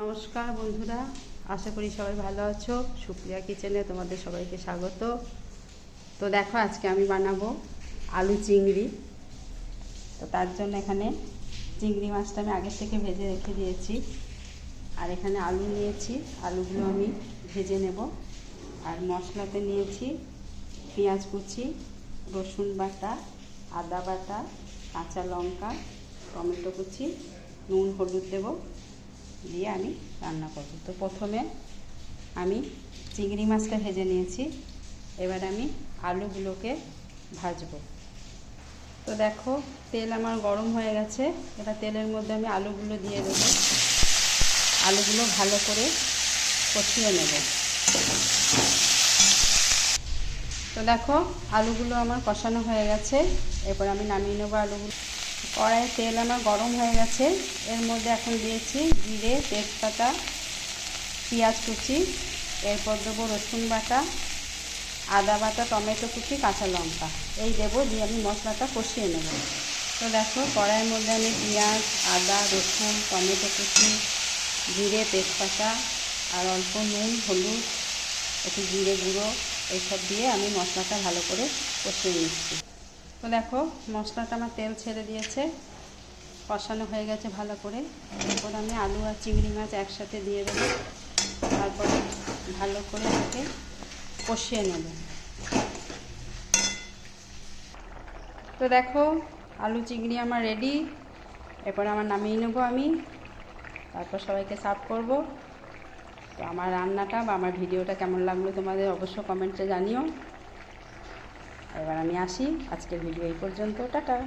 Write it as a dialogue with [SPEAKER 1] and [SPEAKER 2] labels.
[SPEAKER 1] নমস্কার বন্ধুরা, আশা করি সবাই ভালো আছো। সুপ্রিয়া কিচেনে তোমাদের সবাইকে স্বাগত। তো দেখো, আজকে আমি বানাবো আলু চিংড়ি। তো তার জন্য এখানে চিংড়ি মাছটা আমি আগে থেকে ভেজে রেখে দিয়েছি, আর এখানে আলু নিয়েছি। আলুগুলো আমি ভেজে নেব। আর মশলাতে নিয়েছি পেঁয়াজ কুচি, রসুন বাটা, আদা বাটা, কাঁচা লঙ্কা, টমেটো কুচি, নুন হলুদ দেবো, দিয়ে আমি রান্না করব। তো প্রথমে আমি চিংড়ি মাছটা ভেজে নিয়েছি, এবার আমি আলুগুলোকে ভাজবো। তো দেখো, তেল আমার গরম হয়ে গেছে। এবার তেলের মধ্যে আমি আলুগুলো দিয়ে দেবো। আলুগুলো ভালো করে কষিয়ে নেব। তো দেখো, আলুগুলো আমার কষানো হয়ে গেছে। এরপর আমি নামিয়ে নেবো আলুগুলো। কড়াইয়ে তেল আমার গরম হয়ে গেছে। এর মধ্যে এখন দিয়েছি জিরে, তেজপাতা, পেঁয়াজ কুচি, এরপর দেবো রসুন বাটা, আদা বাটা, টমেটো কুচি, কাঁচা লঙ্কা, এই দেবো, দিয়ে আমি মশলাটা কষিয়ে নেব। তো দেখো, কড়াইয়ের মধ্যে আমি পেঁয়াজ, আদা, রসুন, টমেটো কুচি, জিরে, তেজপাতা আর অল্প নুন, হলুদ, একটু জিরে গুঁড়ো এইসব দিয়ে আমি মশলাটা ভালো করে কষিয়ে নিচ্ছি। তো দেখো, মশলাটা আমার তেল ছেড়ে দিয়েছে, কষানো হয়ে গেছে ভালো করে। এরপর আমি আলু আর চিংড়ি মাছ একসাথে দিয়ে দেবো। তারপরে ভালো করে এটাকে কষিয়ে নেব। তো দেখো, আলু চিংড়ি আমার রেডি। এরপর আমার নামিয়ে নেবো আমি, তারপর সবাইকে সার্ভ করব। তো আমার রান্নাটা বা আমার ভিডিওটা কেমন লাগলো তোমাদের অবশ্য কমেন্টে জানিও। এবার আমি আসি, আজকের ভিডিও এই পর্যন্ত, টাটা।